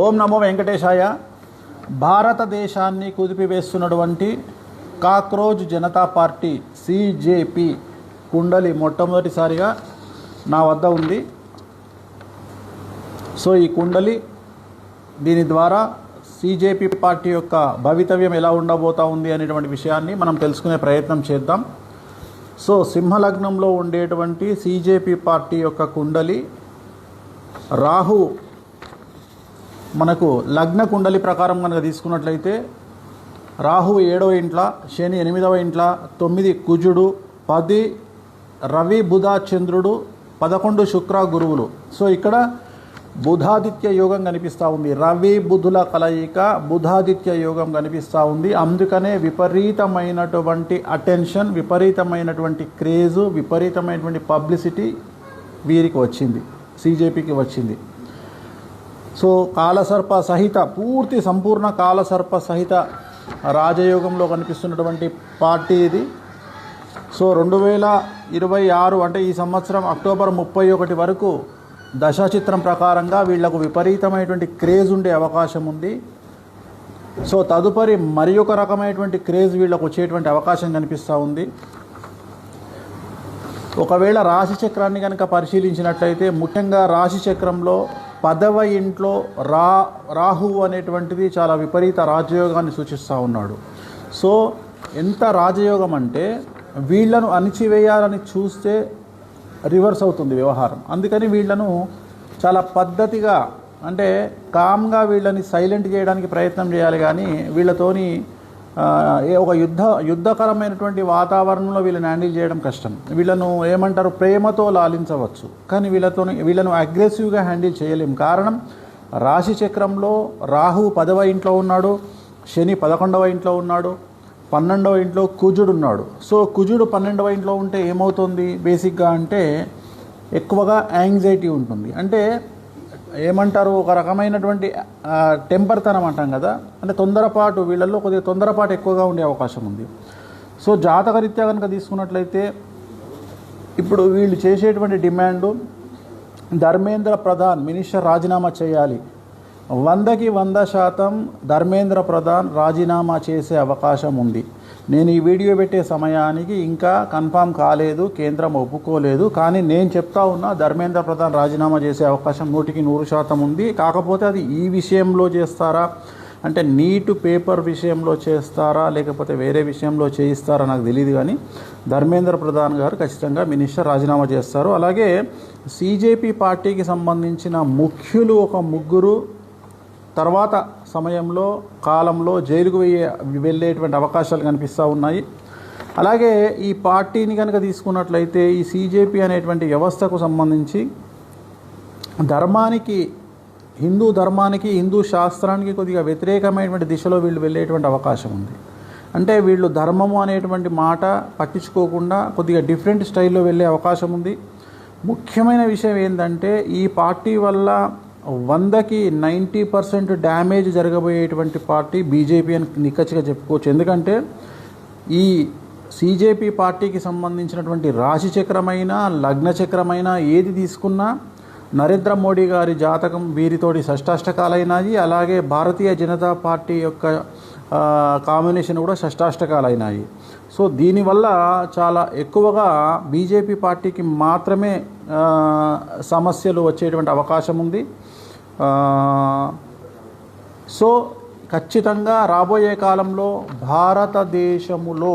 ఓం నమో వెంకటేశాయ. భారతదేశాన్ని కుదిపివేస్తున్నటువంటి cockroach Janata party సిజేపీ kundali మొట్టమొదటిసారిగా నా వద్ద ఉంది. సో ఈ కుండలి దీని ద్వారా సిజేపీ పార్టీ యొక్క భవితవ్యం ఎలా ఉండబోతా ఉంది అనేటువంటి విషయాన్ని మనం తెలుసుకునే ప్రయత్నం చేద్దాం. సో సింహలగ్నంలో ఉండేటువంటి సిజేపీ పార్టీ యొక్క కుండలి రాహు మనకు లగ్న కుండలి ప్రకారం కనుక తీసుకున్నట్లయితే రాహు 7వ ఇంట్లో, శని 8వ ఇంట్లో, 9 కుజుడు, 10 రవి బుధ చంద్రుడు, 11 శుక్ర గురువులు. సో ఇక్కడ బుధాదిత్య యోగం కనిపిస్తూ ఉంది. రవి బుధుల కలయిక బుధాదిత్య యోగం కనిపిస్తూ ఉంది. అందుకనే విపరీతమైనటువంటి అటెన్షన్, విపరీతమైనటువంటి క్రేజు, విపరీతమైనటువంటి పబ్లిసిటీ వీరికి వచ్చింది, సిజేపీకి వచ్చింది. సో కాలసర్ప సహిత పూర్తి సంపూర్ణ కాలసర్ప సహిత రాజయోగంలో కనిపిస్తున్నటువంటి పార్టీ ఇది. సో 2026 అంటే ఈ సంవత్సరం అక్టోబర్ 31 వరకు దశాచిత్రం ప్రకారంగా వీళ్లకు విపరీతమైనటువంటి క్రేజ్ ఉండే అవకాశం ఉంది. సో తదుపరి మరి ఒక రకమైనటువంటి క్రేజ్ వీళ్ళకు వచ్చేటువంటి అవకాశం కనిపిస్తూ ఉంది. ఒకవేళ రాశి చక్రాన్ని కనుక పరిశీలించినట్లయితే ముఖ్యంగా రాశి చక్రంలో 10వ ఇంట్లో రాహువు అనేటువంటిది చాలా విపరీత రాజయోగాన్ని సూచిస్తూ ఉన్నాడు. సో ఎంత రాజయోగం అంటే వీళ్లను అణిచివేయాలని చూస్తే రివర్స్ అవుతుంది వ్యవహారం. అందుకని వీళ్లను చాలా పద్ధతిగా అంటే కామ్గా వీళ్ళని సైలెంట్ చేయడానికి ప్రయత్నం చేయాలి. కానీ వీళ్ళతోని ఒక యుద్ధకరమైనటువంటి వాతావరణంలో వీళ్ళని హ్యాండిల్ చేయడం కష్టం. వీళ్ళను ఏమంటారు, ప్రేమతో లాలించవచ్చు, కానీ వీళ్ళను అగ్రెసివ్గా హ్యాండిల్ చేయలేం. కారణం రాశి చక్రంలో రాహు 10వ ఇంట్లో ఉన్నాడు, శని 11వ ఇంట్లో ఉన్నాడు, 12వ ఇంట్లో కుజుడు ఉన్నాడు. సో కుజుడు 12వ ఇంట్లో ఉంటే ఏమవుతుంది బేసిక్గా అంటే ఎక్కువగా యాంగ్జైటీ ఉంటుంది. అంటే ఏమంటారు, ఒక రకమైనటువంటి టెంపర్తనం అంటాం కదా, అంటే తొందరపాటు, వీళ్ళల్లో కొద్దిగా తొందరపాటు ఎక్కువగా ఉండే అవకాశం ఉంది. సో జాతకరీత్యా కనుక తీసుకున్నట్లయితే ఇప్పుడు వీళ్ళు చేసేటువంటి డిమాండు ధర్మేంద్ర ప్రధాన్ మినిస్టర్ రాజీనామా చేయాలి. 100కి 100% ధర్మేంద్ర ప్రధాన్ రాజీనామా చేసే అవకాశం ఉంది. నేను ఈ వీడియో పెట్టే సమయానికి ఇంకా కన్ఫామ్ కాలేదు, కేంద్రం ఒప్పుకోలేదు. కానీ నేను చెప్తా ఉన్నా ధర్మేంద్ర ప్రధాన్ రాజీనామా చేసే అవకాశం 100కి 100% ఉంది. కాకపోతే అది ఈ విషయంలో చేస్తారా అంటే నీటు పేపర్ విషయంలో చేస్తారా లేకపోతే వేరే విషయంలో చేయిస్తారా నాకు తెలియదు. కానీ ధర్మేంద్ర ప్రధాన్ గారు ఖచ్చితంగా మినిస్టర్ రాజీనామా చేస్తారు. అలాగే సిజేపీ పార్టీకి సంబంధించిన ముఖ్యులు ఒక ముగ్గురు తర్వాత సమయంలో కాలంలో జైలుకు వెళ్ళేటువంటి అవకాశాలు కనిపిస్తూ ఉన్నాయి. అలాగే ఈ పార్టీని కనుక తీసుకున్నట్లయితే ఈ సిజేపీ అనేటువంటి వ్యవస్థకు సంబంధించి ధర్మానికి, హిందూ ధర్మానికి, హిందూ శాస్త్రానికి కొద్దిగా వ్యతిరేకమైనటువంటి దిశలో వీళ్ళు వెళ్ళేటువంటి అవకాశం ఉంది. అంటే వీళ్ళు ధర్మము అనేటువంటి మాట పట్టించుకోకుండా కొద్దిగా డిఫరెంట్ స్టైల్లో వెళ్ళే అవకాశం ఉంది. ముఖ్యమైన విషయం ఏంటంటే ఈ పార్టీ వల్ల 100కి 90% డ్యామేజ్ జరగబోయేటువంటి పార్టీ బీజేపీ అని నిక్కచ్చిగా చెప్పుకోవచ్చు. ఎందుకంటే ఈ సిజేపీ పార్టీకి సంబంధించినటువంటి రాశి చక్రమైన లగ్న చక్రమైన ఏది తీసుకున్నా నరేంద్ర మోడీ గారి జాతకం వీరితోటి షష్టాష్టకాలైనాయి. అలాగే భారతీయ జనతా పార్టీ యొక్క కాంబినేషన్ కూడా షష్టాష్టకాలైనాయి. సో దీనివల్ల చాలా ఎక్కువగా బీజేపీ పార్టీకి మాత్రమే సమస్యలు వచ్చేటువంటి అవకాశం ఉంది. సో ఖచ్చితంగా రాబోయే కాలంలో భారతదేశములో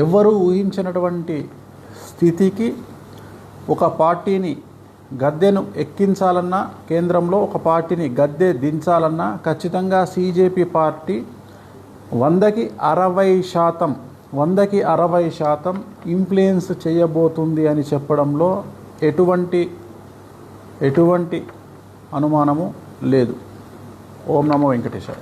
ఎవరు ఊహించినటువంటి స్థితికి ఒక పార్టీని గద్దెను ఎక్కించాలన్నా, కేంద్రంలో ఒక పార్టీని గద్దె దించాలన్నా ఖచ్చితంగా సిజేపీ పార్టీ 100కి 60% ఇన్ఫ్లుయెన్స్ చేయబోతుంది అని చెప్పడంలో ఎటువంటి అనుమానము లేదు. ఓం నమో వెంకటేశాయ.